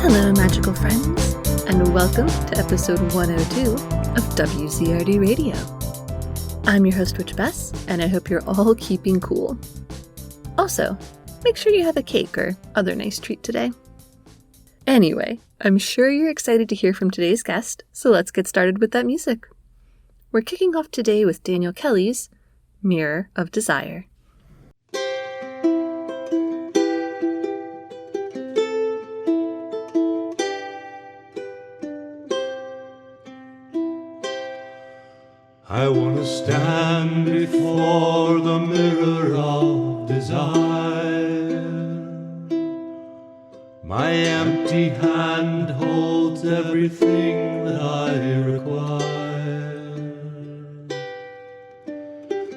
Hello, magical friends, and welcome to episode 102 of WCRD Radio. I'm your host, Witch Bess, and I hope you're all keeping cool. Also, make sure you have a cake or other nice treat today. Anyway, I'm sure you're excited to hear from today's guest, so let's get started with that music. We're kicking off today with Daniel Kelly's Mirror of Desire. I want to stand before the mirror of desire. My empty hand holds everything that I require.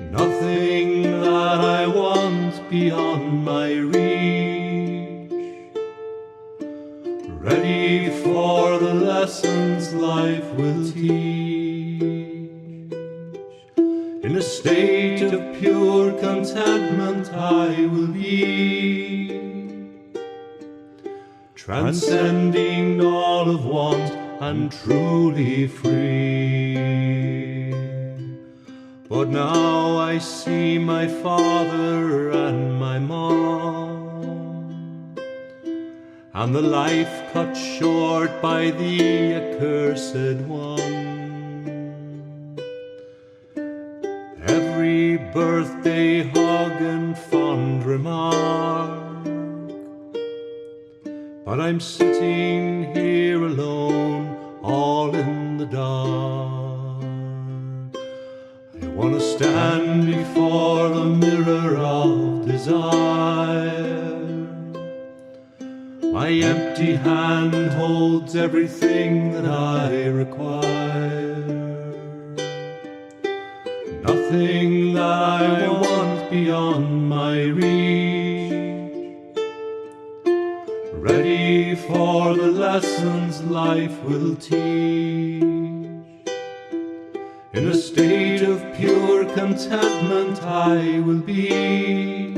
Nothing that I want beyond my reach. Ready for the lessons life will teach. In a state of pure contentment I will be, transcending all of want and truly free. But now I see my father and my mom, and the life cut short by the accursed one. Every birthday hug and fond remark, but I'm sitting here alone, all in the dark. I want to stand before the mirror of desire. My empty hand holds everything that I require. Nothing that I want beyond my reach. Ready for the lessons life will teach. In a state of pure contentment I will be,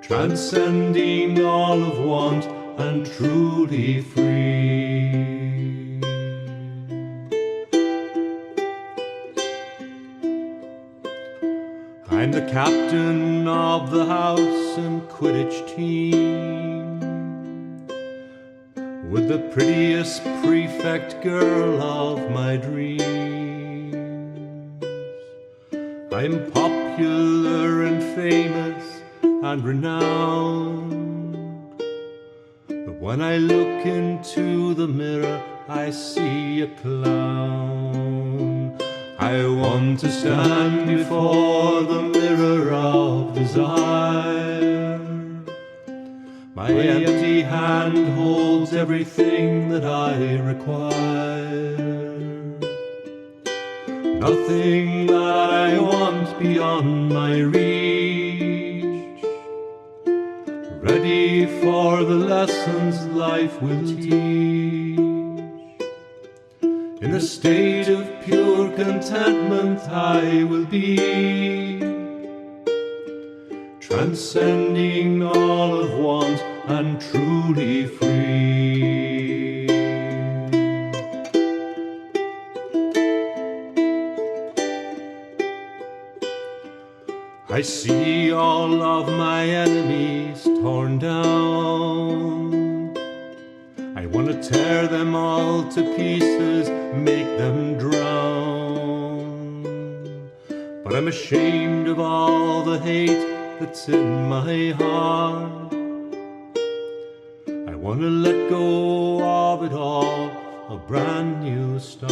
transcending all of want and truly free. I'm the captain of the house and Quidditch team, with the prettiest prefect girl of my dreams. I'm popular and famous and renowned, but when I look into the mirror I see a clown. I want to stand before the mirror of desire. My empty hand holds everything that I require. Nothing that I want beyond my reach. Ready for the lessons life will teach. In a state of pure contentment I will be, transcending all of want and truly free. I see all of my enemies torn down. I want to tear them all to pieces, make them drown. But I'm ashamed of all the hate that's in my heart. I want to let go of it all, a brand new start.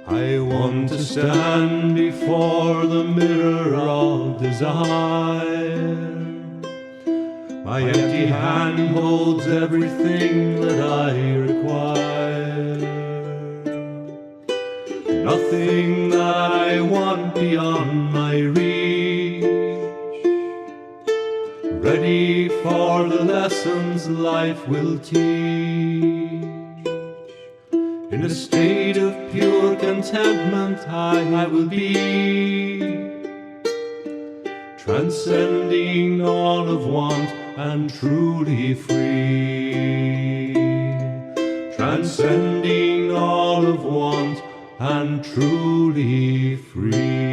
I want to stand before the mirror of desire. My empty hand holds everything that I require. Nothing that I want beyond my reach. Ready for the lessons life will teach. In a state of pure contentment I will be, transcending all of want and truly free. Transcending all of want and truly free.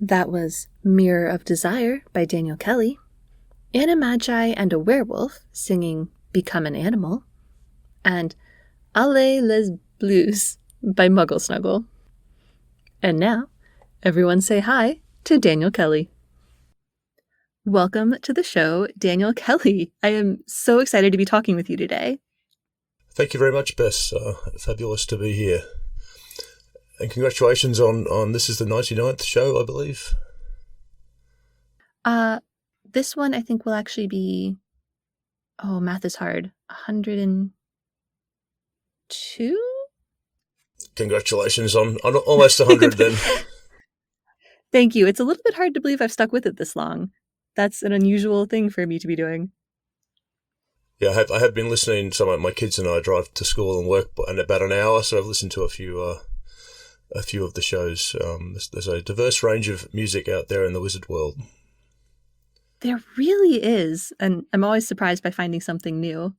That was Mirror of Desire by Daniel Kelly, Anna Magi and a Werewolf singing Become an Animal, and Allez les Blues by Muggle Snuggle. And now, everyone say hi to Daniel Kelly. Welcome to the show, Daniel Kelly. I am so excited to be talking with you today. Thank you very much, Bess. Fabulous to be here. And congratulations on this is the 99th show, I believe. This one I think will actually be, math is hard, 102? Congratulations on almost 100 then. Thank you. It's a little bit hard to believe I've stuck with it this long. That's an unusual thing for me to be doing. Yeah, I have been listening. Some of my kids and I drive to school and work in about an hour, so I've listened to a few of the shows. There's a diverse range of music out there in the wizard world. There really is, and I'm always surprised by finding something new.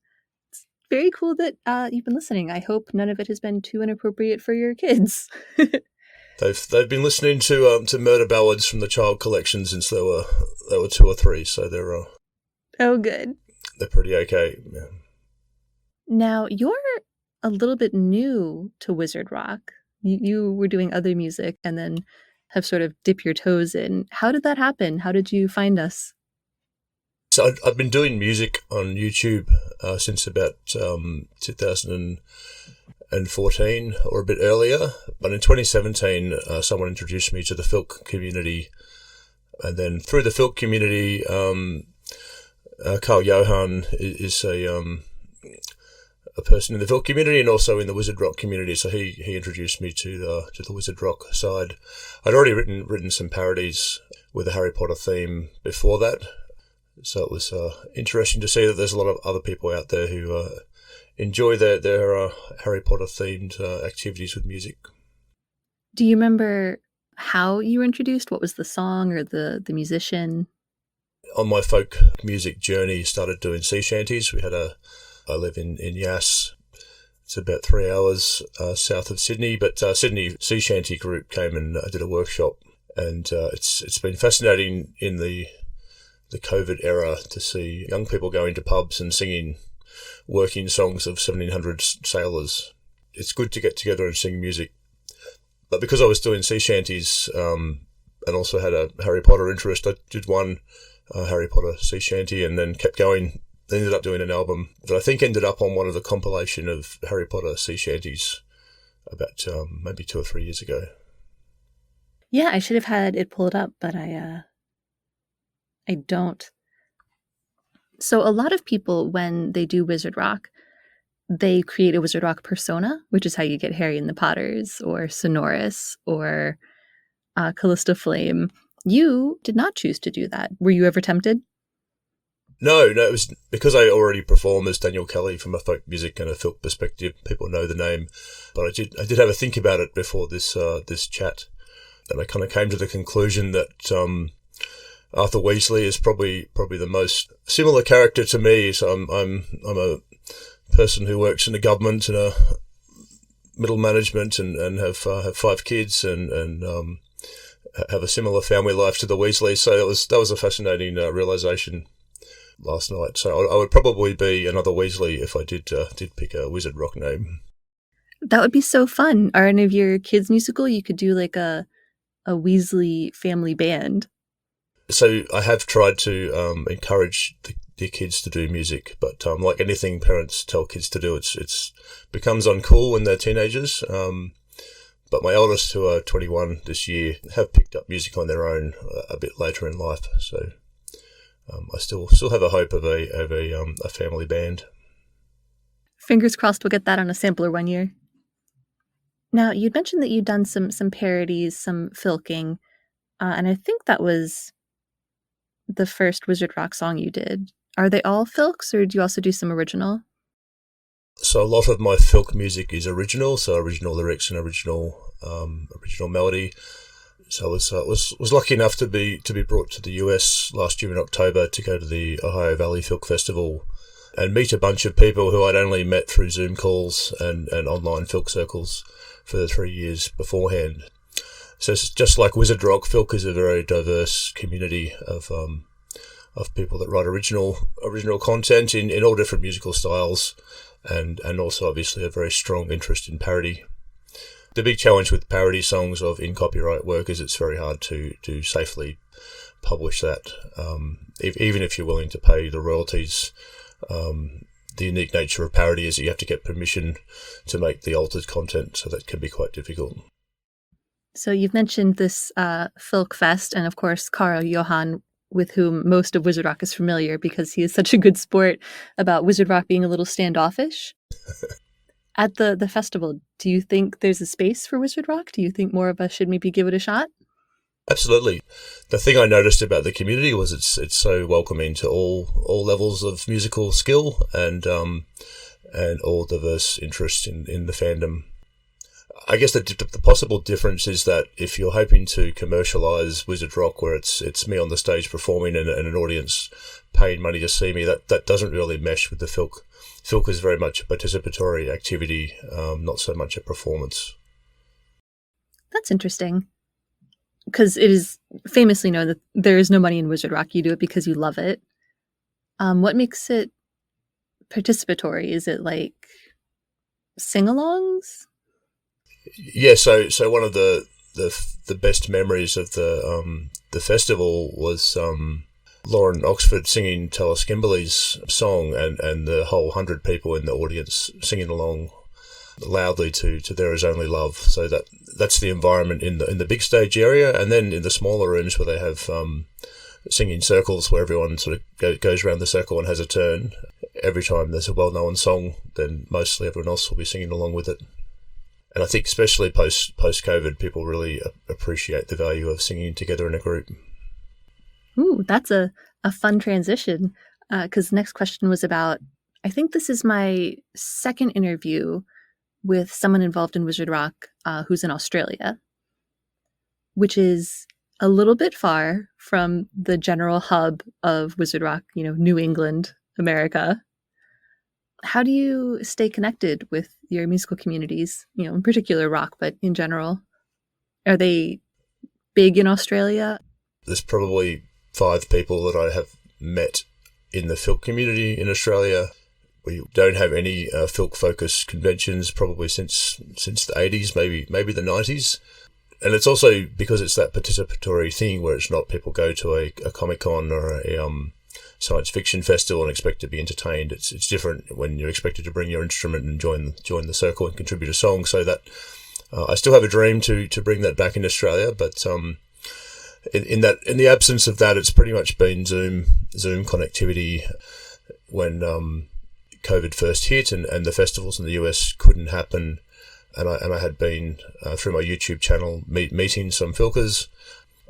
It's very cool that you've been listening. I hope none of it has been too inappropriate for your kids. They've been listening to murder ballads from the child collection since they were 2 or 3, so they're oh good. They're pretty okay. Yeah. Now you're a little bit new to wizard rock. You were doing other music and then have sort of dipped your toes in. How did that happen? How did you find us? So I've been doing music on YouTube since about 2014 or a bit earlier. But in 2017, someone introduced me to the Filk community. And then through the Filk community, Carl Johan is a person in the Filk community and also in the wizard rock community. So he introduced me to the wizard rock side. I'd already written some parodies with the Harry Potter theme before that. So it was interesting to see that there's a lot of other people out there who enjoy their Harry Potter themed activities with music. Do you remember how you were introduced? What was the song or the musician? On my folk music journey, started doing sea shanties. I live in Yass. It's about 3 hours south of Sydney, but Sydney Sea Shanty Group came and did a workshop, and it's been fascinating in the COVID era to see young people going to pubs and singing working songs of 1700s sailors. It's good to get together and sing music. But because I was doing sea shanties and also had a Harry Potter interest, I did one Harry Potter sea shanty and then kept going. Ended up doing an album that I think ended up on one of the compilation of Harry Potter sea shanties about maybe 2 or 3 years ago. Yeah, I should have had it pulled up, but I don't. So a lot of people, when they do wizard rock, they create a wizard rock persona, which is how you get Harry and the Potters or Sonorous or Callisto Flame. You did not choose to do that. Were you ever tempted? No, it was because I already perform as Daniel Kelly from a folk music and a Filk perspective. People know the name, but I did have a think about it before this chat, and I kind of came to the conclusion that Arthur Weasley is probably the most similar character to me. So I'm a person who works in the government and a middle management and have 5 kids and have a similar family life to the Weasleys. So that was a fascinating realization last night. So I would probably be another Weasley if I did pick a wizard rock name. That would be so fun. Are any of your kids musical? You could do like a Weasley family band. So I have tried to encourage the kids to do music, but like anything parents tell kids to do, it's becomes uncool when they're teenagers. But my eldest, who are 21 this year, have picked up music on their own a bit later in life. So I still have a hope of a family band. Fingers crossed we'll get that on a sampler one year. Now, you'd mentioned that you'd done some parodies, some filking, and I think that was the first wizard rock song you did. Are they all filks, or do you also do some original? So a lot of my folk music is original, so original lyrics and original melody. So I was lucky enough to be brought to the US last year in October to go to the Ohio Valley Folk Festival and meet a bunch of people who I'd only met through Zoom calls and online folk circles for the 3 years beforehand. So it's just like Wizard Rock, Filk is a very diverse community of people that write original content in all different musical styles, and also obviously a very strong interest in parody. The big challenge with parody songs in copyright work is it's very hard to safely publish that, even if you're willing to pay the royalties. The unique nature of parody is that you have to get permission to make the altered content, so that can be quite difficult. So you've mentioned this Filk Fest, and of course Carl Johan, with whom most of Wizard Rock is familiar because he is such a good sport about Wizard Rock being a little standoffish. At the festival, do you think there's a space for Wizard Rock? Do you think more of us should maybe give it a shot? Absolutely. The thing I noticed about the community was it's so welcoming to all levels of musical skill and all diverse interests in the fandom. I guess the possible difference is that if you're hoping to commercialize Wizard Rock, where it's me on the stage performing and an audience paying money to see me, that doesn't really mesh with the Filk. Filk is very much a participatory activity, not so much a performance. That's interesting. Because it is famously known that there is no money in Wizard Rock. You do it because you love it. What makes it participatory? Is it like sing-alongs? Yeah, so one of the best memories of the festival was Lauren Oxford singing Talis Kimberley's song, and the whole 100 people in the audience singing along loudly to There Is Only Love. So that's the environment in the big stage area, and then in the smaller rooms where they have singing circles where everyone sort of goes around the circle and has a turn. Every time there's a well-known song, then mostly everyone else will be singing along with it. And I think especially post-COVID, people really appreciate the value of singing together in a group. Ooh, that's a fun transition, because the next question was about, I think this is my second interview with someone involved in Wizard Rock who's in Australia, which is a little bit far from the general hub of Wizard Rock, New England, America. How do you stay connected with your musical communities, in particular rock, but in general? Are they big in Australia? There's probably 5 people that I have met in the Filk community in Australia. We don't have any Filk-focused conventions probably since the 80s, maybe the 90s. And it's also because it's that participatory thing where it's not people go to a Comic-Con or a science fiction festival and expect to be entertained. It's different when you're expected to bring your instrument and join the circle and contribute a song. So that I still have a dream to bring that back in Australia, but in the absence of that, it's pretty much been Zoom connectivity when COVID first hit and the festivals in the US couldn't happen. And I had been through my YouTube channel meeting some Filkers.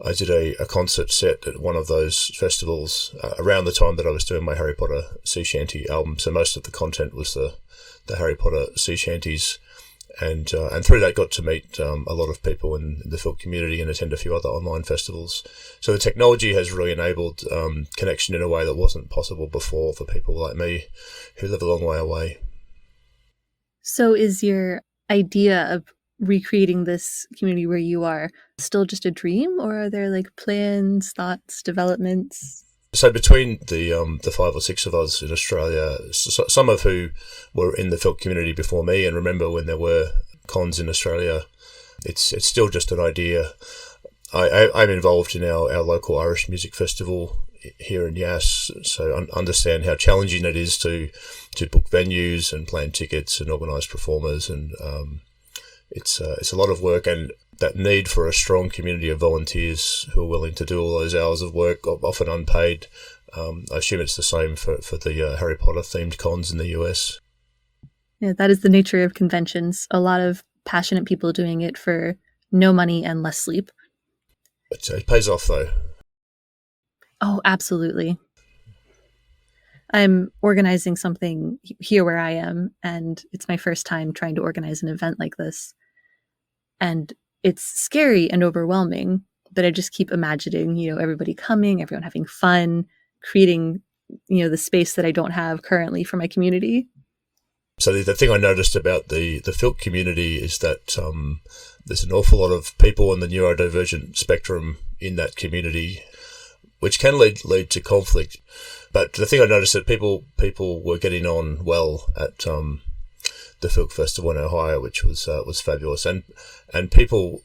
I did a concert set at one of those festivals around the time that I was doing my Harry Potter sea shanty album. So most of the content was the Harry Potter sea shanties, and through that got to meet a lot of people in the Filk community and attend a few other online festivals. So the technology has really enabled connection in a way that wasn't possible before for people like me who live a long way away. So is your idea of recreating this community where you are still just a dream, or are there like plans, thoughts, developments? So between the 5 or 6 of us in Australia, some of who were in the Filk community before me and remember when there were cons in Australia, it's still just an idea. I'm involved in our local Irish music festival here in Yass, so I understand how challenging it is to book venues and plan tickets and organise performers, and it's a lot of work, and that need for a strong community of volunteers who are willing to do all those hours of work, often unpaid. I assume it's the same for the Harry Potter themed cons in the US. Yeah, that is the nature of conventions. A lot of passionate people doing it for no money and less sleep. It pays off though. Oh, absolutely. I'm organizing something here where I am, and it's my first time trying to organize an event like this. And it's scary and overwhelming, but I just keep imagining, everybody coming, everyone having fun, creating, the space that I don't have currently for my community. So the thing I noticed about the Filk community is that there's an awful lot of people on the neurodivergent spectrum in that community, which can lead to conflict. But the thing I noticed that people were getting on well at the Filk Festival in Ohio, which was fabulous, and people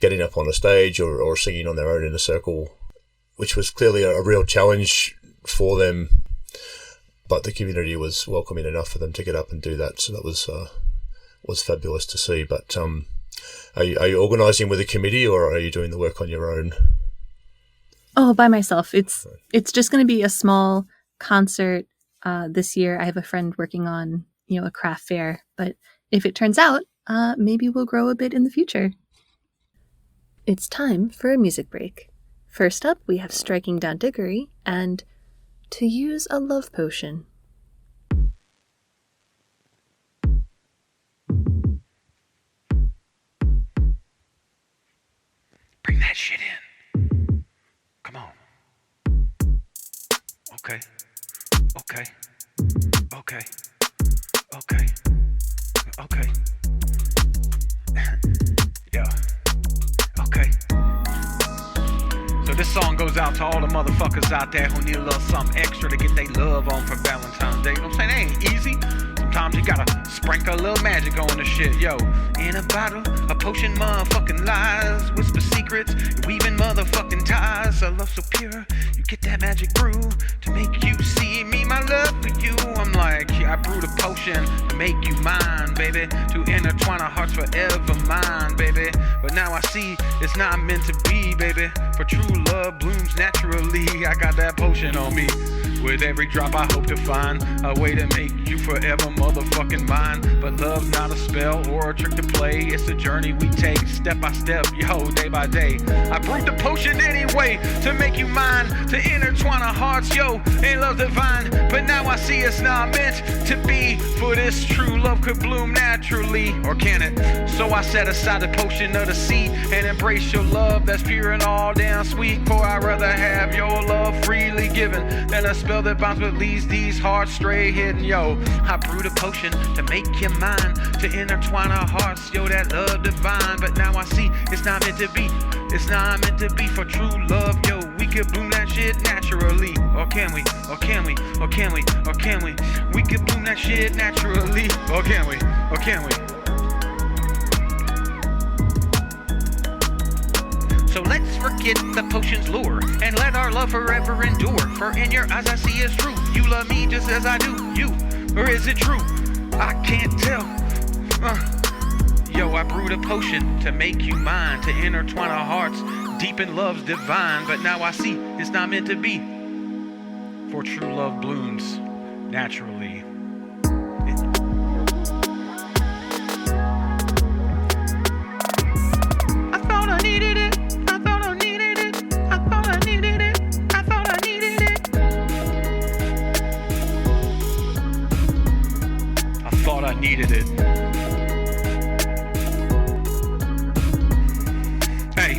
getting up on a stage or singing on their own in a circle, which was clearly a real challenge for them. But the community was welcoming enough for them to get up and do that, so that was fabulous to see. But are you organising with a committee, or are you doing the work on your own? Oh, by myself. It's just going to be a small concert this year. I have a friend working on a craft fair, but if it turns out, maybe we'll grow a bit in the future. It's time for a music break. First up, we have Striking Down Dickory and To Use a Love Potion. Bring that shit in. Come on. Okay. Okay. Okay. Okay. Okay. Yeah. Okay. So this song goes out to all the motherfuckers out there who need a little something extra to get their love on for Valentine's Day. You know what I'm saying? It ain't easy. Sometimes you gotta sprinkle a little magic on the shit. Yo, in a bottle, a potion, motherfucking lies, whisper secrets, weaving motherfucking ties. A love so pure, you get that magic brew to make you see me, my love for you. I'm like, yeah, I brewed a potion to make you mine, baby, to intertwine our hearts forever mine, baby. But now I see it's not meant to be, baby, for true love blooms naturally. I got that potion on me. With every drop I hope to find a way to make you forever motherfucking mine. But love's not a spell or a trick to play. It's a journey we take step by step, yo, day by day. I brewed the potion anyway to make you mine, to intertwine our hearts, yo, in love divine. But now I see it's not meant to be, for this true love could bloom naturally, or can it? So I set aside the potion of the seed and embrace your love that's pure and all damn sweet. For I'd rather have your love freely given than a spell that bounce but leaves these hearts stray hidden, yo. I brewed a potion to make you mine, to intertwine our hearts, yo, that love divine. But now I see it's not meant to be, it's not meant to be for true love, yo. We could bloom that shit naturally, or can we, or can we, or can we, or can we? We could bloom that shit naturally, or can we, or can we? So let's forget the potion's lure and let our love forever endure. For in your eyes I see it's true. You love me just as I do you. Or is it true? I can't tell. Yo, I brewed a potion to make you mine, to intertwine our hearts deep in love's divine. But now I see it's not meant to be, for true love blooms naturally. I thought I needed it. I thought I needed it. I thought I needed it. I thought I needed it. I thought I needed it. Hey,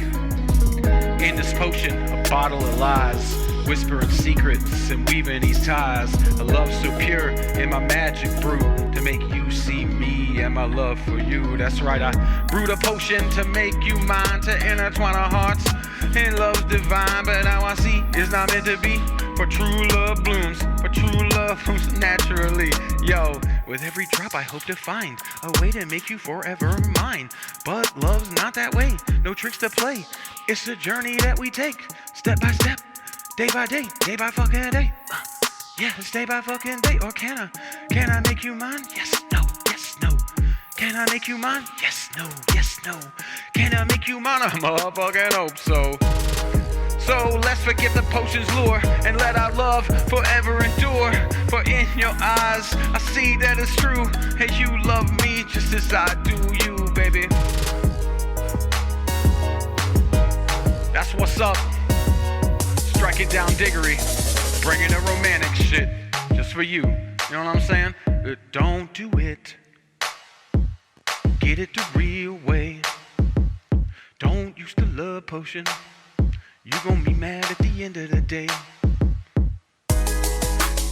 in this potion, a bottle of lies, whispering secrets and weaving these ties. A love so pure in my magic brew to make you see me and my love for you. That's right, I brewed a potion to make you mine, to intertwine our hearts in love's divine. But now I see it's not meant to be, for true love blooms, for true love blooms naturally. Yo, with every drop I hope to find a way to make you forever mine. But love's not that way, no tricks to play. It's a journey that we take, step by step, day by day, day by fucking day. Yeah, it's day by fucking day. Or can I make you mine? Yes, no, yes, no. Can I make you mine? Yes, no, yes, no. Can I make you mine? I motherfucking hope so. So let's forget the potion's lure and let our love forever endure. For in your eyes I see that it's true, and you love me just as I do you, baby. That's what's up. Striking Down Dickory, bringing the romantic shit just for you. You know what I'm saying? Don't do it. Get it the real way. Don't use the love potion. You gon' be mad at the end of the day.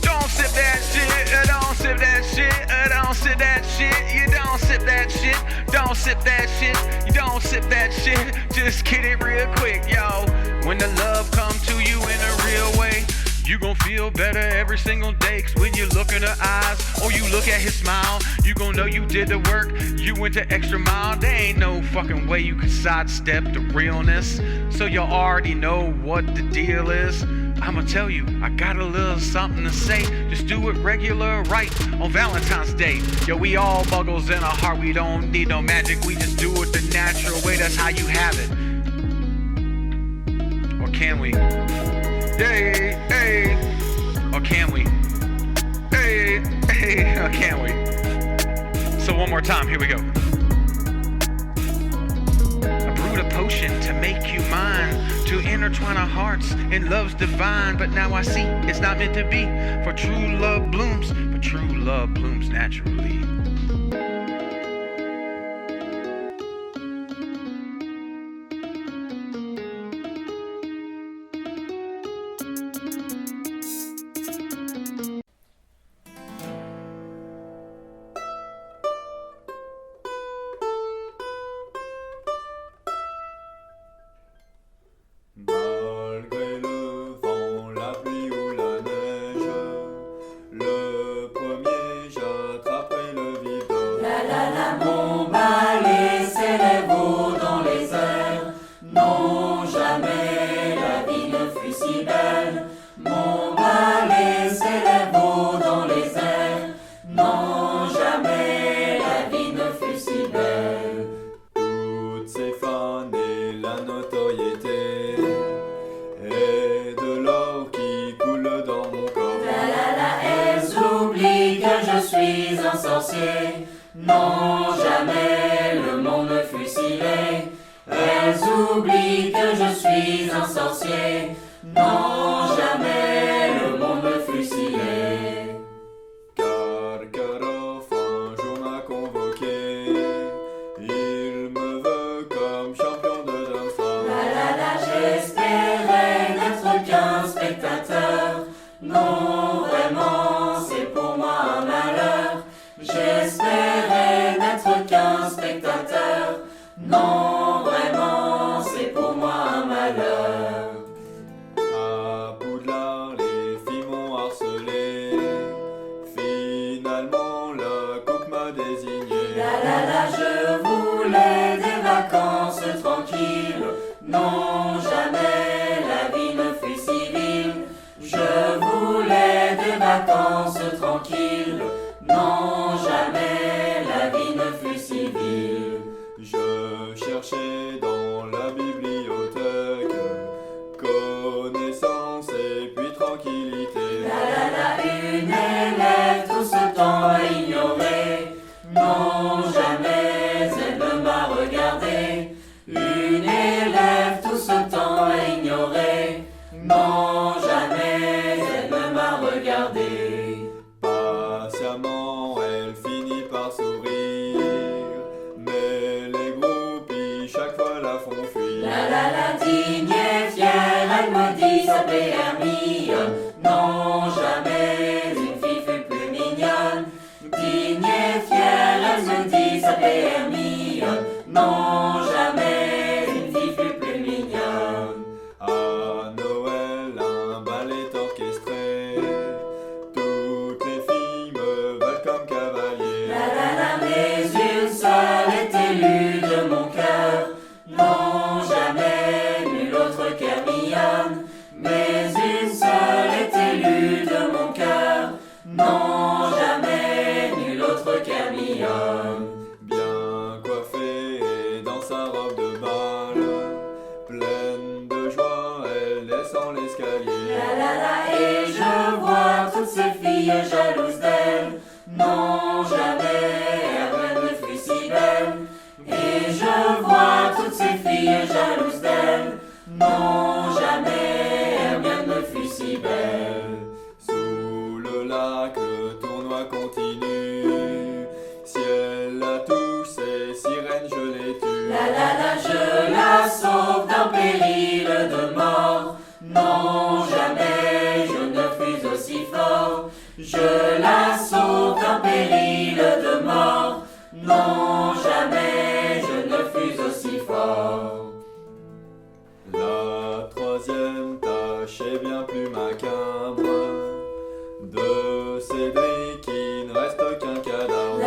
Don't sip that shit, don't sip that shit, don't sip that shit, you don't sip that shit, don't sip that shit, you don't sip that shit, just get it real quick, yo. When the love come to you in a real way, you gon' feel better every single day. Cause when you look in her eyes or you look at his smile, you gon' know you did the work, you went the extra mile. There ain't no fucking way you can sidestep the realness. So you already know what the deal is. I'ma tell you, I got a little something to say. Just do it regular right on Valentine's Day. Yo, we all buggles in our heart. We don't need no magic. We just do it the natural way. That's how you have it. Or can we? Hey, hey. Or can we? Hey, hey. Or can we? So one more time. Here we go. I brewed a potion to make you mine, to intertwine our hearts in love's divine. But now I see it's not meant to be. For true love blooms, but true love blooms naturally. Malgré le vent, la pluie ou la neige, le premier j'attraperai le vif d'or. La la la, mon balai s'élève haut dans les airs. Non, jamais la vie ne fut si belle. Mon balai s'élève haut dans les airs. Non, jamais la vie ne fut si belle. Toutes ces fans et la notoriété, et de l'or qui coule dans mon corps. La la la, elles oublient que je suis un sorcier. Non, jamais le monde ne fut si laid. Elles oublient que je suis un sorcier. Non, jamais le monde ne fut si laid. Karkaroff un jour m'a convoqué, il me veut comme champion de Drumstar. La la la, j'espérais n'être qu'un spectateur. Non, vraiment, c'est pour moi un malheur. J'espérais n'être qu'un spectateur. Non, vraiment, c'est pour moi un malheur. À Poudlard, les filles m'ont harcelé. Finalement, la coupe m'a désigné. La la la, je voulais des vacances tranquilles. Non, jamais la vie ne fut civile. Je voulais des vacances tranquilles. Non, jamais la vie ne fut civile. Je cherchais dans la bibliothèque connaissance et puis tranquillité. La la la, une élève tout ce temps à ignorer. Non, jamais elle ne m'a regardé. Une élève tout ce temps à ignorer. Non, jamais elle ne m'a regardé. Patiemment, elle finit par sourire, mais les groupies chaque fois la font fuir. La la la, digne et fière, elle me dit sa permis. Non, jamais une fille fut plus mignonne. Digne et fière, elle me dit sa permis. Non, jamais une fille fut plus mignonne. À Noël, un bal est orchestré, toutes les filles me veulent comme cavalier. La la la, mais une seule est élue de mon cœur. Non, jamais nulle autre qu'Hermione. Mais une seule est élue de mon cœur. Non, jamais nulle autre qu'Hermione. Bien coiffée et dans sa robe de bal, pleine de joie, elle descend l'escalier. La la la, et je vois toutes ces filles jalouses d'elle. Non, jamais Hermione ne fut si belle. Et je vois toutes ces filles jalouses d'elle. Non, jamais Hermione ne fut si belle. Sous le lac, le tournoi continue. Si elle la touche, ces sirènes, je les tue. La la la, je la sauve d'un péril de mort. Non, jamais je ne fus aussi fort. je la sauve d'un péril de mort. Non, jamais je ne fus aussi fort. La troisième tâche est bien plus macabre. De Cédric, il ne reste qu'un cadavre.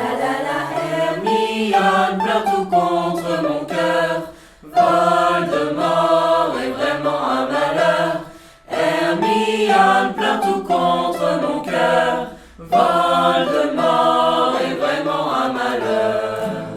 Hermione pleure tout contre mon cœur. Voldemort est vraiment un malheur. Hermione pleure tout contre mon cœur. Voldemort est vraiment un malheur.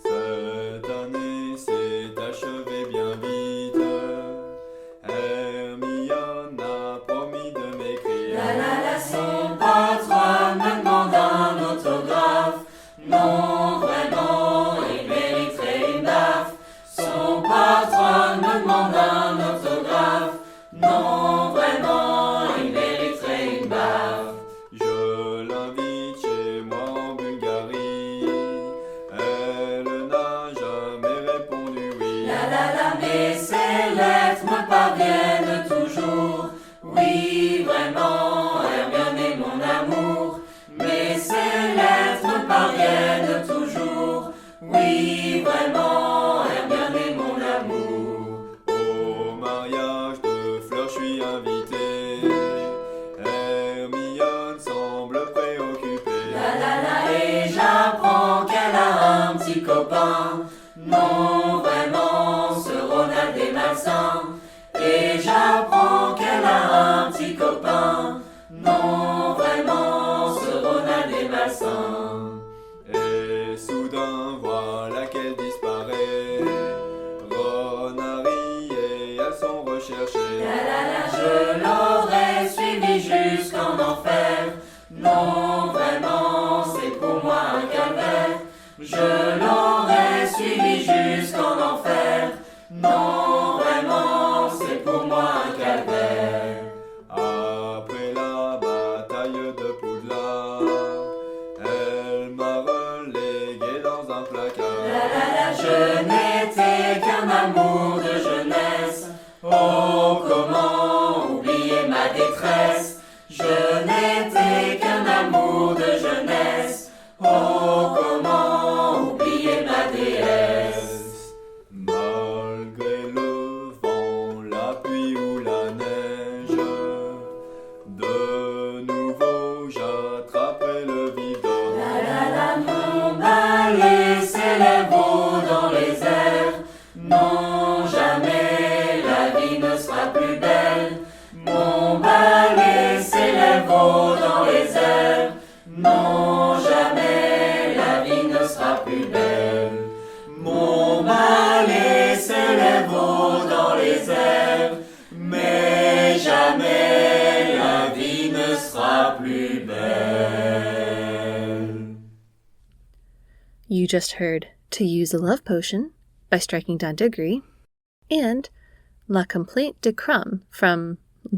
Cette année s'est achevée bien vite. Hermione a promis de m'écrire. Son patron me demande un autographe. Non, vraiment, il mériterait une baffe. Son patron me demande un autographe. Non, vraiment, il mériterait une baffe. Je l'invite chez moi en Bulgarie. Elle n'a jamais répondu oui. Mais ces lettres me parviennent toujours. Oui, vraiment, Hermione est mon amour. Mais ces lettres me parviennent toujours. Oui, vraiment, Hermione est mon amour. Au mariage de Fleur, je suis invité. Hermione semble préoccupée. Et j'apprends qu'elle a un petit copain. Non, vraiment, ce Ronald est malsain. Et j'apprends qu'elle a un petit copain. Non, vraiment, ce Ronald est malsain. Et soudain, voilà qu'elle disparaît. Ron, Harry et elles sont recherchées. Je l'aurais suivi jusqu'en enfer. Non, vraiment, c'est pour moi un calvaire. Je l'aurais suivi jusqu'en enfer. Non, vraiment, c'est pour moi un calvaire. Après la bataille de Poudlard, elle m'a relégué dans un placard. Je n'étais qu'un amour de jeunesse. Oh, comment oublier ma détresse. Je n'étais qu'un amour de jeunesse. Oh, comment oublier ma déesse. Malgré le vent, la pluie ou la neige, de nouveau j'attraperai le vide. Mon balai s'élève haut dans les airs. Non, jamais la vie ne sera plus belle. Mon balai s'élève haut dans les airs. Non, jamais la vie ne sera plus belle. Mon balai s'élève haut dans les airs. Mais jamais la vie ne sera plus belle. You just heard To Use a Love Potion by Striking Down Degree and La Complainte de Crumb from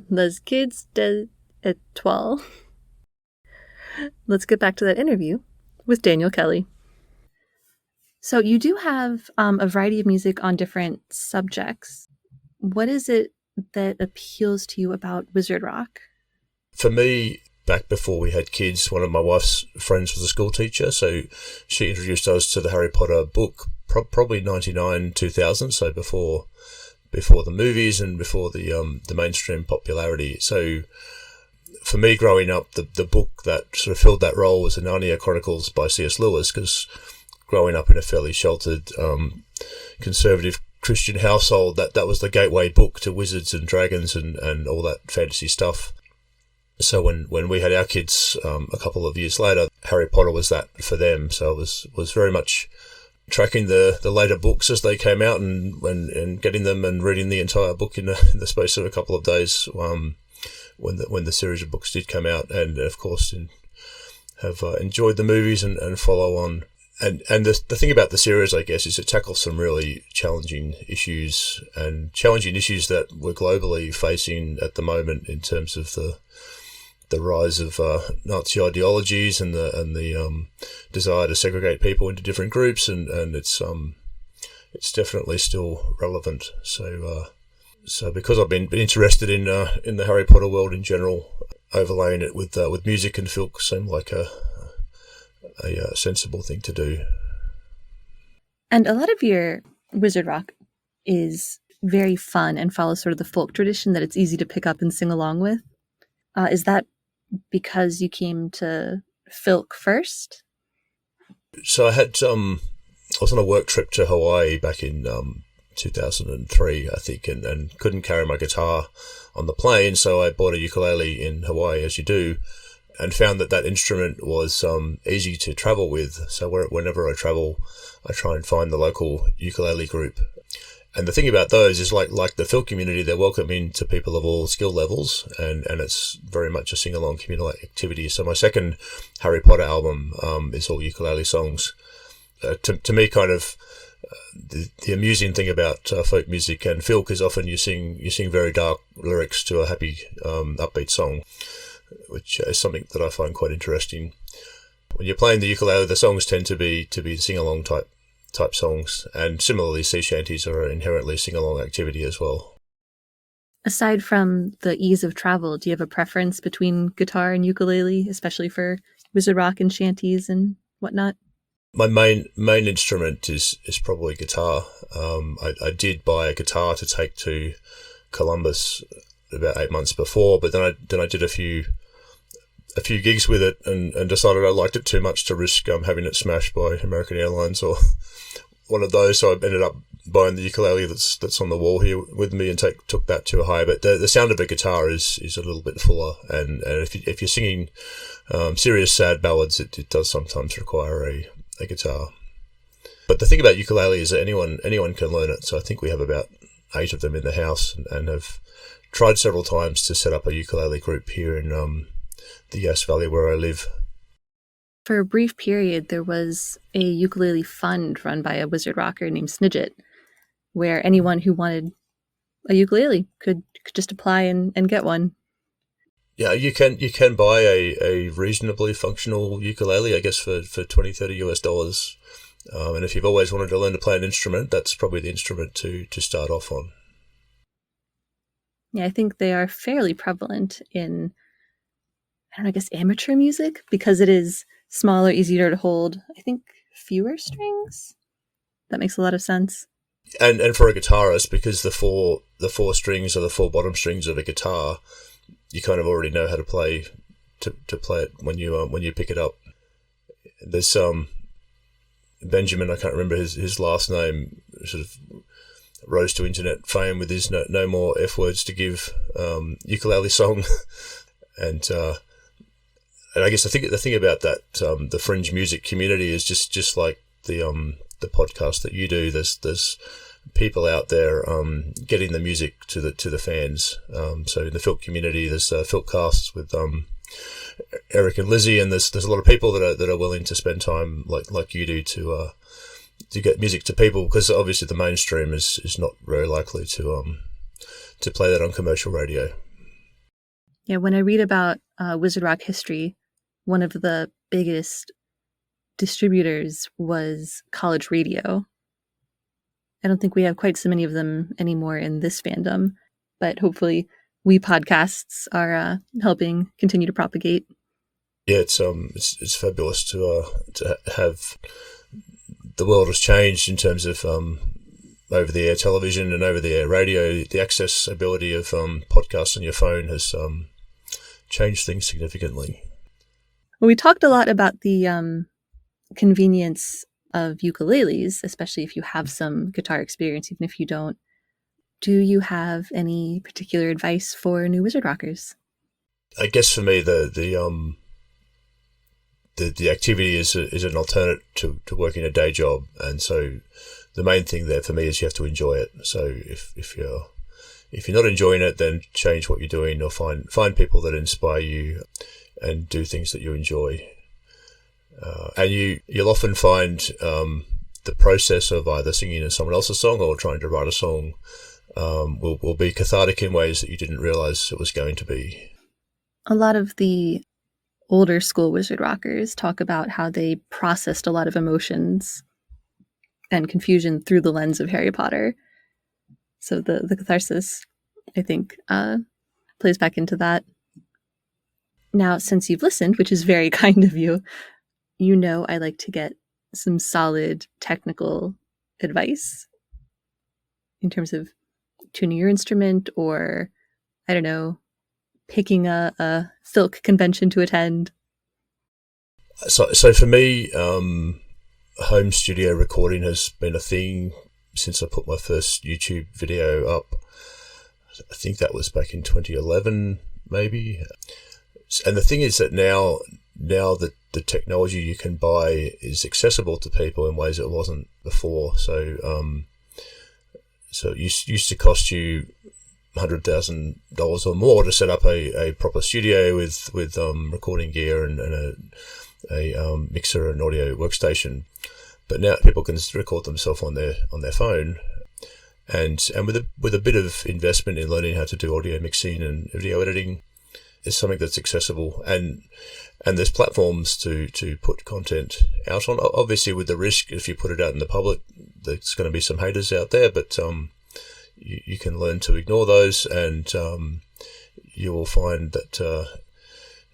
Les Kids de Etoile. Let's get back to that interview with Daniel Kelly. So you do have a variety of music on different subjects. What is it that appeals to you about wizard rock? For me, back before we had kids, one of my wife's friends was a school teacher, so she introduced us to the Harry Potter book, probably 99, 2000, so before the movies and before the mainstream popularity. So for me, growing up, the book that sort of filled that role was the Narnia Chronicles by C.S. Lewis, because growing up in a fairly sheltered, conservative Christian household, that was the gateway book to wizards and dragons and all that fantasy stuff. So when we had our kids a couple of years later, Harry Potter was that for them. So it was very much tracking the later books as they came out and getting them and reading the entire book in the space of a couple of days when the series of books did come out. And of course, in enjoyed the movies and follow on. And the thing about the series, I guess, is it tackles some really challenging issues that we're globally facing at the moment in terms of the rise of Nazi ideologies and the desire to segregate people into different groups, and it's definitely still relevant. So because I've been interested in the Harry Potter world in general, overlaying it with music and filk seemed like a sensible thing to do. And a lot of your wizard rock is very fun and follows sort of the folk tradition that it's easy to pick up and sing along with. Is that because you came to filk first? So I was on a work trip to Hawaii back in 2003, I think, and couldn't carry my guitar on the plane, so I bought a ukulele in Hawaii, as you do, and found that instrument was easy to travel with. So whenever I travel, I try and find the local ukulele group. And the thing about those is like the filk community, they're welcoming to people of all skill levels, and it's very much a sing-along communal activity. So my second Harry Potter album is all ukulele songs. To me, kind of the amusing thing about folk music and filk is often you sing very dark lyrics to a happy, upbeat song, which is something that I find quite interesting. When you're playing the ukulele, the songs tend to be sing-along type songs, and similarly, sea shanties are inherently sing-along activity as well. Aside from the ease of travel, do you have a preference between guitar and ukulele, especially for wizard rock and shanties and whatnot? My main instrument is probably guitar. I did buy a guitar to take to Columbus about 8 months before, but then I did a few gigs with it and decided I liked it too much to risk having it smashed by American Airlines or one of those. So I ended up buying the ukulele that's on the wall here with me and took that to a high. But the sound of a guitar is a little bit fuller, and if you're singing serious sad ballads, it does sometimes require a guitar. But the thing about ukulele is that anyone can learn it. So I think we have about 8 of them in the house, and have tried several times to set up a ukulele group here in the Yass Valley where I live. For a brief period, there was a ukulele fund run by a wizard rocker named Snidget, where anyone who wanted a ukulele could just apply and get one. Yeah, you can buy a reasonably functional ukulele, I guess, for $20-30 US. And if you've always wanted to learn to play an instrument, that's probably the instrument to start off on. Yeah, I think they are fairly prevalent in, I guess amateur music, because it is smaller, easier to hold. I think fewer strings. That makes a lot of sense. And for a guitarist, because the four strings are the 4 bottom strings of a guitar, you kind of already know how to play play it when you pick it up. There's Benjamin, I can't remember his last name, sort of rose to internet fame with his no more F words to give ukulele song, and I guess the thing about that the fringe music community is just like the podcast that you do. There's people out there getting the music to the fans. So in the filk community, there's filkcasts with Eric and Lizzie, and there's a lot of people that are willing to spend time like you do to get music to people, because obviously the mainstream is not very likely to play that on commercial radio. Yeah, when I read about wizard rock history, one of the biggest distributors was college radio. I don't think we have quite so many of them anymore in this fandom, but hopefully we podcasts are helping continue to propagate. Yeah, it's fabulous to have. The world has changed in terms of over-the-air television and over-the-air radio. The accessibility of podcasts on your phone has changed things significantly. Well, we talked a lot about the convenience of ukuleles, especially if you have some guitar experience, even if you don't. Do you have any particular advice for new wizard rockers? I guess for me, the activity is an alternate to working a day job, and so the main thing there for me is you have to enjoy it. So if you're not enjoying it, then change what you're doing, or find people that inspire you and do things that you enjoy. And you'll often find the process of either singing someone else's song or trying to write a song will be cathartic in ways that you didn't realize it was going to be. A lot of the older school wizard rockers talk about how they processed a lot of emotions and confusion through the lens of Harry Potter. So the catharsis, I think, plays back into that. Now, since you've listened, which is very kind of you, you know I like to get some solid technical advice in terms of tuning your instrument or, I don't know, picking a filk convention to attend. So for me, home studio recording has been a thing since I put my first YouTube video up. I think that was back in 2011, maybe. And the thing is that now that the technology you can buy is accessible to people in ways it wasn't before. So it used to cost you $100,000 or more to set up a proper studio with recording gear and a mixer and audio workstation. But now people can record themselves on their phone, and with a bit of investment in learning how to do audio mixing and video editing, is something that's accessible, and there's platforms to put content out on. Obviously, with the risk, if you put it out in the public, there's going to be some haters out there, but you can learn to ignore those, and you will find that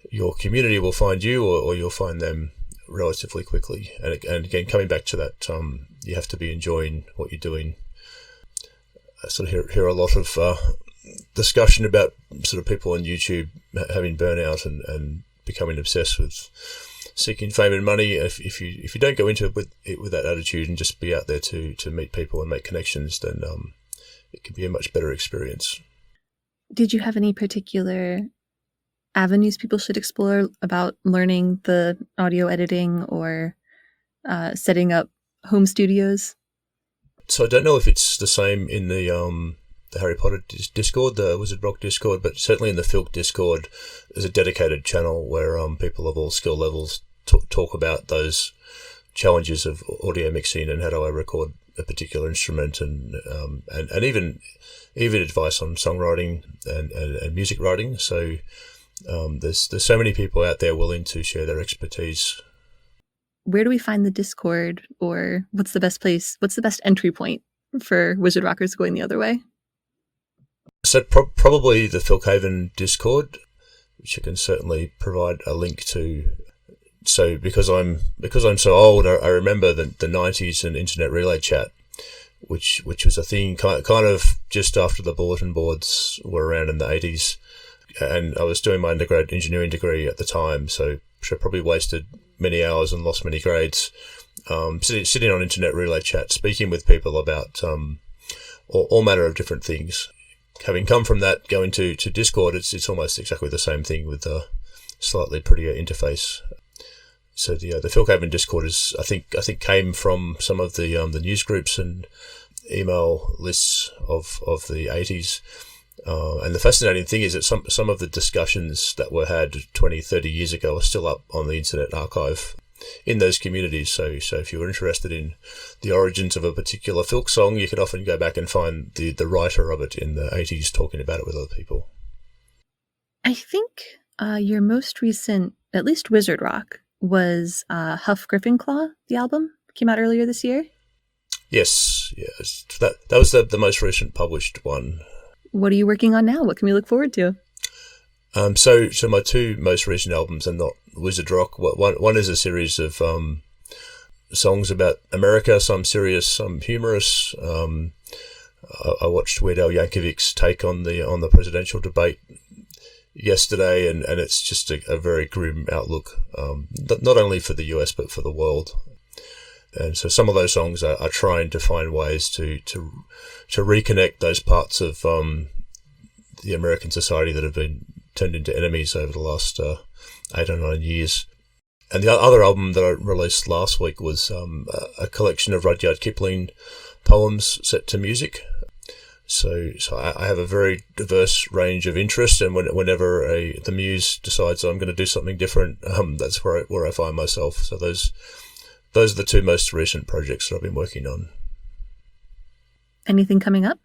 your community will find you, or you'll find them relatively quickly. And again, coming back to that, you have to be enjoying what you're doing. I sort of hear a lot of discussion about sort of people on YouTube having burnout and becoming obsessed with seeking fame and money. If you don't go into it with that attitude and just be out there to meet people and make connections, then it can be a much better experience. Did you have any particular avenues people should explore about learning the audio editing or setting up home studios? So I don't know if it's the same in the Harry Potter Discord, the Wizard Rock Discord, but certainly in the Filk Discord, there's a dedicated channel where people of all skill levels talk about those challenges of audio mixing and how do I record a particular instrument, and even advice on songwriting and music writing. So there's so many people out there willing to share their expertise. Where do we find the Discord, or what's the best place? What's the best entry point for Wizard Rockers going the other way? So probably the Filkhaven Discord, which I can certainly provide a link to. So because I'm so old, I remember the 90s and internet relay chat, which was a thing kind of just after the bulletin boards were around in the 80s. And I was doing my undergrad engineering degree at the time, so I probably wasted many hours and lost many grades sitting on internet relay chat, speaking with people about all manner of different things. Having come from that, going to Discord, it's almost exactly the same thing with a slightly prettier interface. So the Filkhaven Discord is, I think came from some of the news groups and email lists of the 80s. And the fascinating thing is that some of the discussions that were had 20, 30 years ago are still up on the Internet Archive in those communities. So if you were interested in the origins of a particular Filk song, you could often go back and find the writer of it in the 80s talking about it with other people. I think your most recent, at least Wizard Rock, was Huff Griffinclaw, the album. Came out earlier this year. Yes. That was the most recent published one. What are you working on now? What can we look forward to? So my two most recent albums are not Wizard Rock. One is a series of songs about America, some serious, some humorous. I watched Weird Al Yankovic's take on the presidential debate yesterday, and it's just a very grim outlook, not only for the US but for the world. And so some of those songs are trying to find ways to reconnect those parts of the American society that have been turned into enemies over the last 8 or 9 years. And the other album that I released last week was a collection of Rudyard Kipling poems set to music. So I have a very diverse range of interests, and whenever the muse decides I'm going to do something different, that's where I find myself. So those are the two most recent projects that I've been working on. Anything coming up?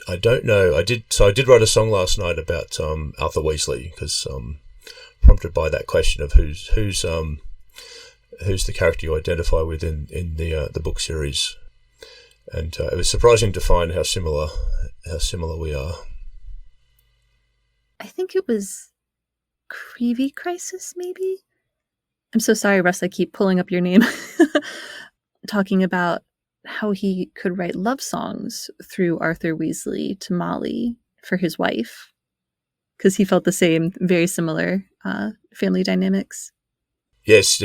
I don't know. I did write a song last night about Arthur Weasley, because prompted by that question of who's the character you identify with in the book series, and it was surprising to find how similar we are. I think it was Creevy Crisis, maybe? I'm so sorry, Russ, I keep pulling up your name. Talking about how he could write love songs through Arthur Weasley to Molly for his wife, because he felt the same, very similar family dynamics. Yes.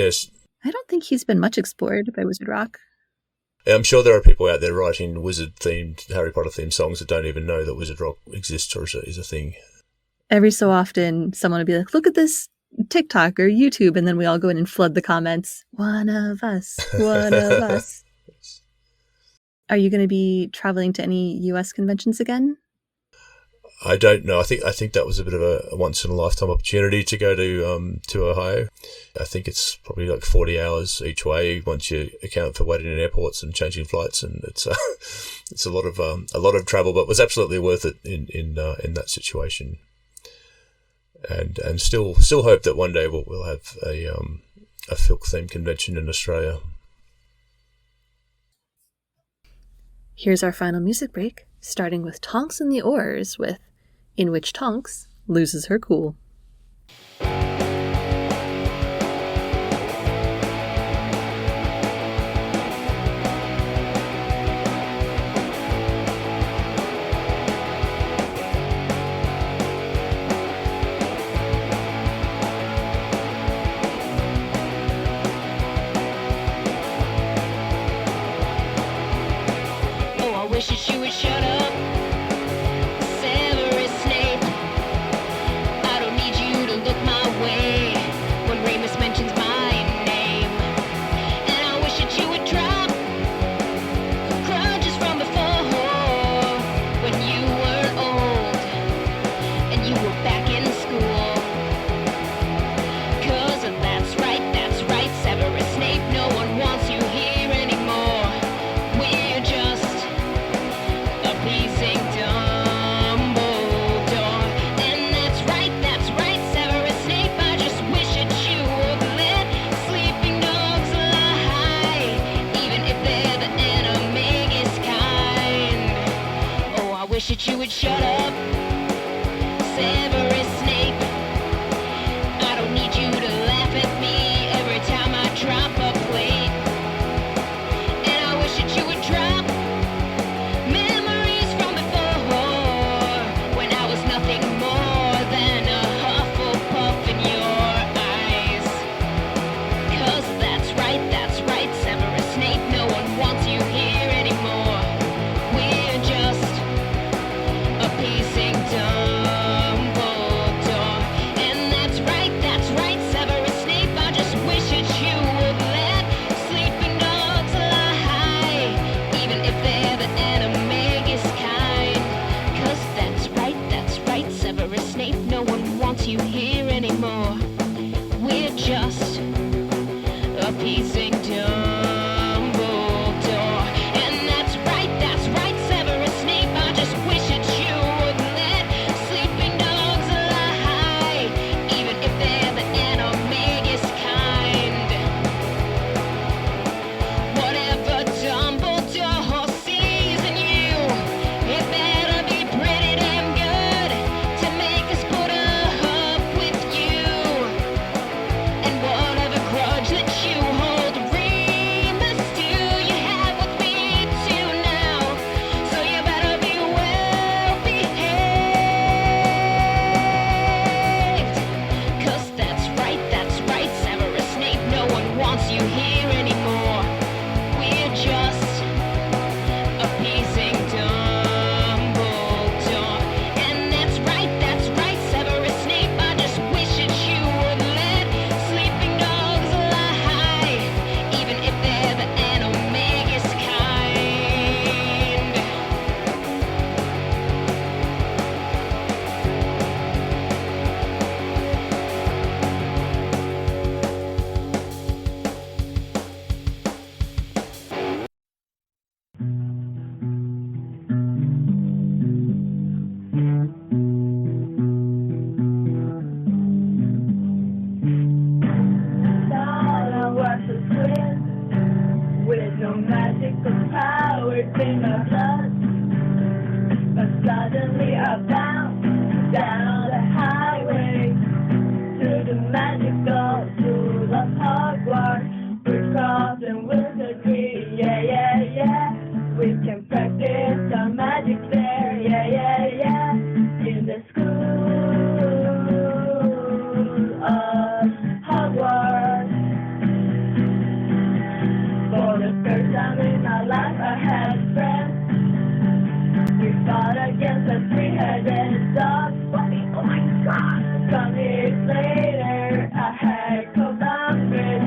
I don't think he's been much explored by Wizard Rock. I'm sure there are people out there writing wizard-themed, Harry Potter-themed songs that don't even know that Wizard Rock exists or is a thing. Every so often, someone would be like, look at this TikTok or YouTube, and then we all go in and flood the comments. One of us. Are you going to be traveling to any U.S. conventions again? I don't know. I think that was a bit of a once-in-a-lifetime opportunity to go to Ohio. I think it's probably like 40 hours each way once you account for waiting in airports and changing flights, and it's a lot of travel, but was absolutely worth it in that situation. And still hope that one day we'll have a Filk-themed convention in Australia. Here's our final music break, starting with Tonks and the Oars with In Which Tonks Loses Her Cool. Wish that you would shut up, Severus Snape. I don't need you to look my way when Remus mentions my name. And I wish that you would drop grudges from before, when you were old and you were back in school. 'Cause that's right, Severus Snape, no one wants you here anymore. We're just pleasing Dumbledore. And that's right, Severus Snape, I just wish that you would let sleeping dogs lie, even if they're the enemy's kind. Oh, I wish that you would shut up, Severus Snape. I don't need you to laugh at me every time I drop a plate. And I wish that you would drop memories from before, when I was nothing more than a Hufflepuff in your eyes. 'Cause that's right, Severus Snape, no one wants you here anymore. We're just appeasing Dumbledore. suddenly I bound down the highway to the magical school of Hogwarts. We're crossing wizardry, yeah, yeah, yeah. We can practice our magic there, yeah, yeah, yeah. In the school of Hogwarts. For the first time in my life I had friends. We fought against a three-headed dog. Oh my god! Some years later, I had Columbus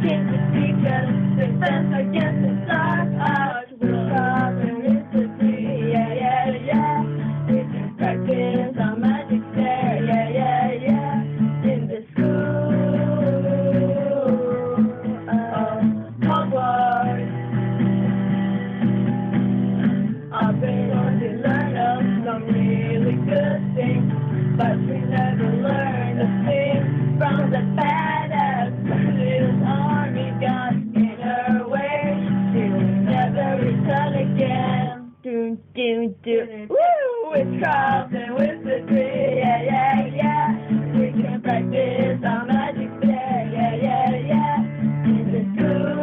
came to teach us defense against the dark arts. We're crossing history, yeah, yeah, yeah. We can practice our magic there, yeah, yeah, yeah. In the school of Hogwarts. I've been on to learn of some really good things, but we never learned a thing from the badass little army got in her way. She'll never return again. Do, do, do. Woo! It's crossing wizardry, yeah, yeah, yeah. We can practice our magic there, yeah, yeah, yeah. In the school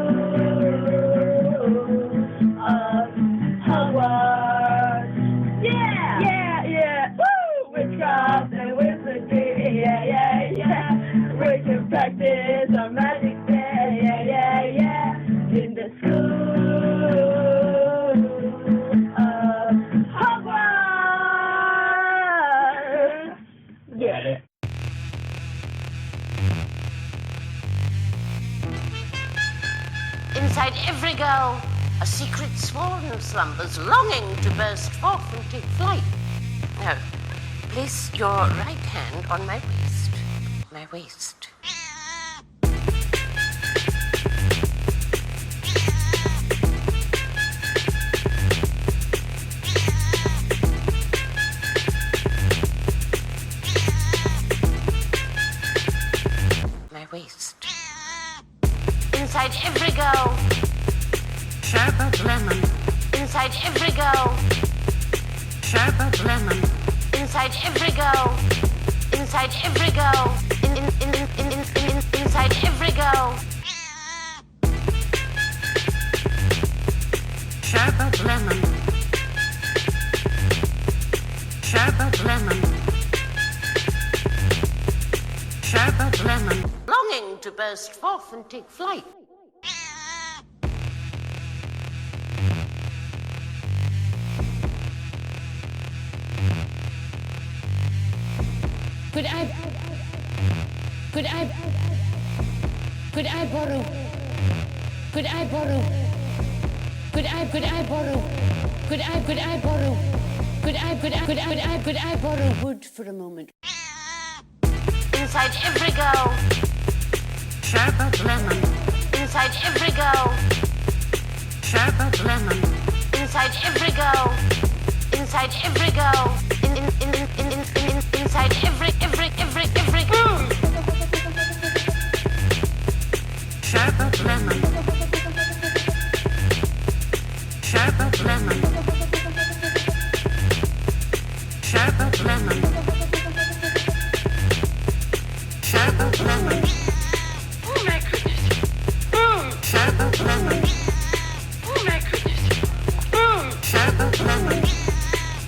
of Hogwarts. Yeah! Yeah, yeah! Woo! Witchcraft and wizardry, yeah, yeah, yeah. We can practice our magic there, yeah, yeah, yeah. In the school of Hogwarts. Yeah. Inside every girl, a secret swarm slumbers, longing to burst forth and take flight. Now, place your right hand on my waist. My waist. My waist. Inside every girl, sherbet lemon. Inside every girl, sherbet lemon. Inside every girl, inside every girl, inside every girl. Sherbet lemon. Sherbet lemon. Sherbet lemon. Longing to burst forth and take flight. Could I borrow? Could I borrow? Could I borrow wood for a moment? Inside every girl, sherbet lemon. Inside every girl, sherbet lemon. Inside every girl, inside every girl, inside every. Sherbet lemon. Sherbet lemon. Sherbet lemon. Sherbet lemon. Oh my goodness. Sherbet lemon. Oh my goodness. Sherbet lemon.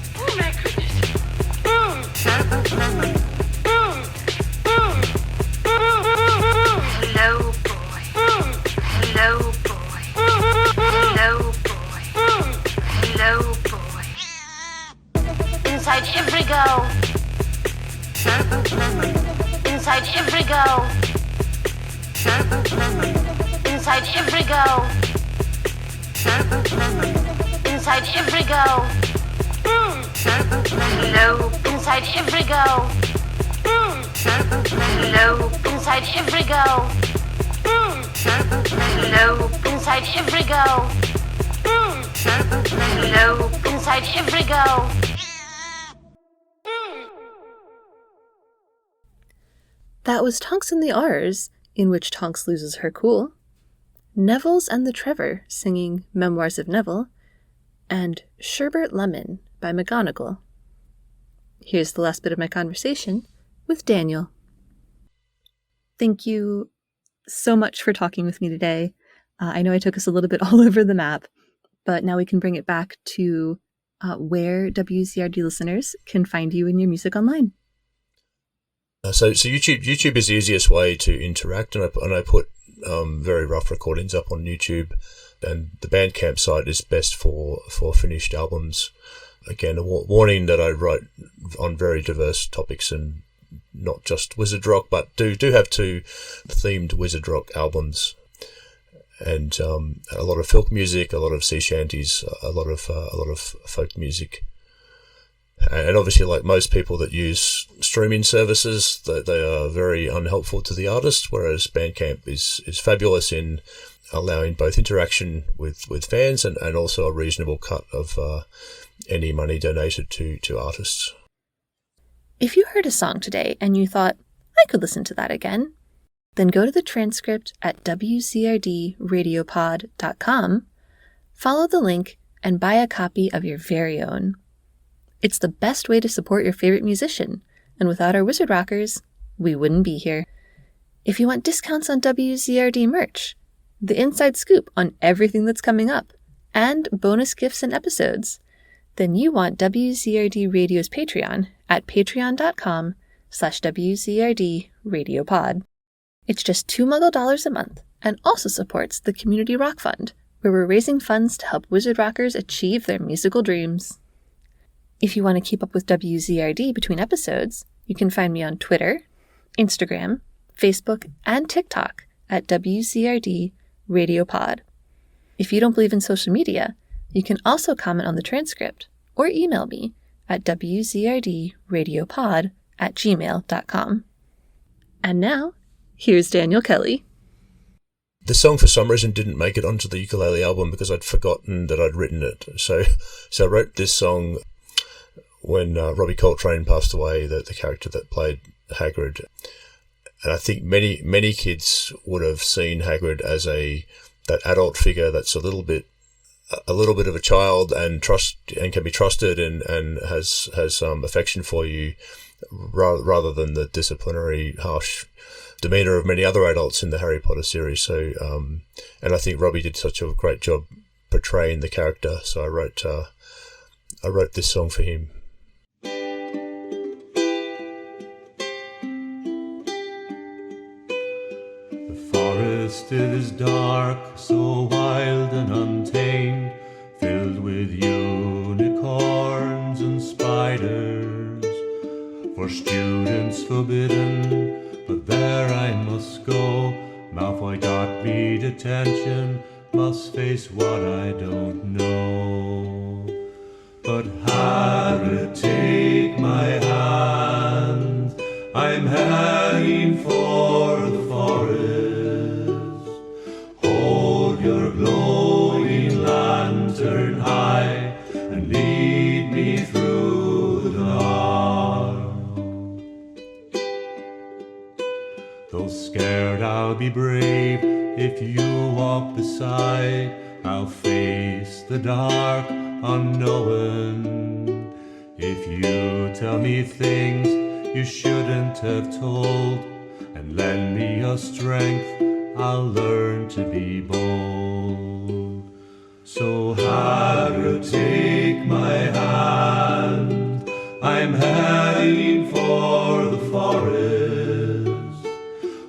Oh my goodness. Sherbet lemon. Hello, boy. Hello, boy. Hello, boy. Hello, boy. Inside every girl, sherbet lemon. Inside every girl, sherbet lemon. Inside every girl, sherbet lemon. Inside every girl, sherbet lemon. Hello. Inside every girl, sherbet lemon. Hello. Inside every girl, sherbet lemon. Hello. Inside every girl, sherbet lemon. Hello. Inside every girl. That was Tonks and the R's, in which Tonks loses her cool, Neville's and the Trevor singing Memoirs of Neville, and Sherbet Lemon by McGonagall. Here's the last bit of my conversation with Daniel. Thank you so much for talking with me today. I know I took us a little bit all over the map, but now we can bring it back to where WCRD listeners can find you and your music online. So YouTube is the easiest way to interact, and I put very rough recordings up on YouTube, and the Bandcamp site is best for finished albums. Again, a warning that I write on very diverse topics and not just wizard rock, but do have 2 themed wizard rock albums, and a lot of folk music, a lot of sea shanties, a lot of folk music. And obviously, like most people that use streaming services, they are very unhelpful to the artist, whereas Bandcamp is fabulous in allowing both interaction with fans and also a reasonable cut of any money donated to artists. If you heard a song today and you thought, I could listen to that again, then go to the transcript at wcrdradiopod.com, follow the link, and buy a copy of your very own. It's the best way to support your favorite musician, and without our Wizard Rockers, we wouldn't be here. If you want discounts on WCRD merch, the inside scoop on everything that's coming up, and bonus gifts and episodes, then you want WCRD Radio's Patreon at patreon.com/WCRD Radiopod. It's just $2 Muggle a month and also supports the Community Rock Fund, where we're raising funds to help Wizard Rockers achieve their musical dreams. If you want to keep up with WZRD between episodes, you can find me on Twitter, Instagram, Facebook, and TikTok at WZRD Radiopod. If you don't believe in social media, you can also comment on the transcript or email me at wzrdradiopod@gmail.com. And now, here's Daniel Kelly. This song, for some reason, didn't make it onto the ukulele album because I'd forgotten that I'd written it. So I wrote this song when Robbie Coltrane passed away, the character that played Hagrid. And I think many kids would have seen Hagrid as that adult figure that's a little bit of a child and can be trusted and has affection for you, rather than the disciplinary, harsh demeanor of many other adults in the Harry Potter series. So, and I think Robbie did such a great job portraying the character. So I wrote this song for him. The forest, it is dark, so wild and untamed, filled with unicorns and spiders. For students forbidden, but there I must go. Malfoy taught me detention, must face what I don't know. But Hagrid, take my hand, I'm heading for the forest. Hold your glowing lantern high and lead me through the dark. Though scared, I'll be brave. If you walk beside, I'll face the dark unknown. If you tell me things you shouldn't have told and lend me your strength, I'll learn to be bold. So Hagrid, take my hand, I'm heading for the forest.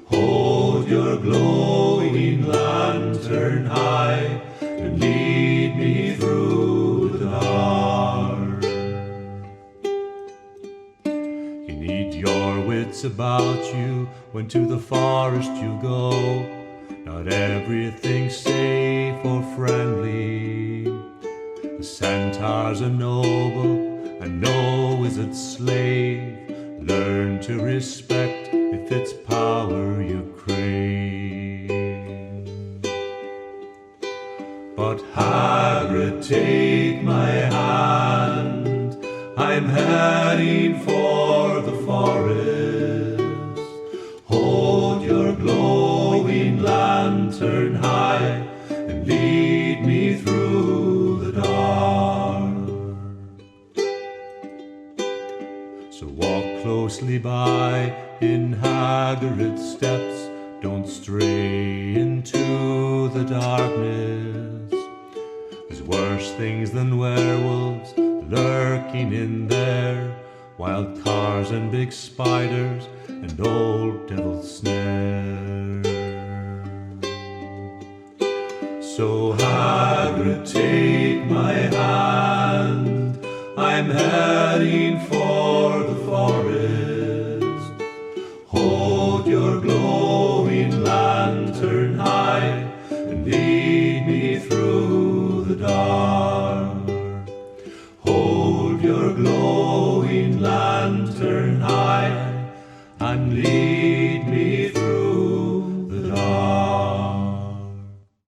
Hold your glowing lantern high and lead me through the dark. You need your wits about you when to the forest you go. Not everything's safe or friendly. The centaurs are noble and no wizard's slave. Learn to respect if it's power you crave. But Hagrid, take my hand, I'm heading for the forest. Hold your glowing lantern high and lead me through the dark. So walk closely by in Hagrid steps, don't stray into the darkness. There's worse things than werewolves lurking in there, wild cars and big spiders and old devil's snare. So Hagrid, take my hand, I'm heading for the forest. Hold your glowing lantern high and lead me through the dark. Hold your glowing lantern high and lead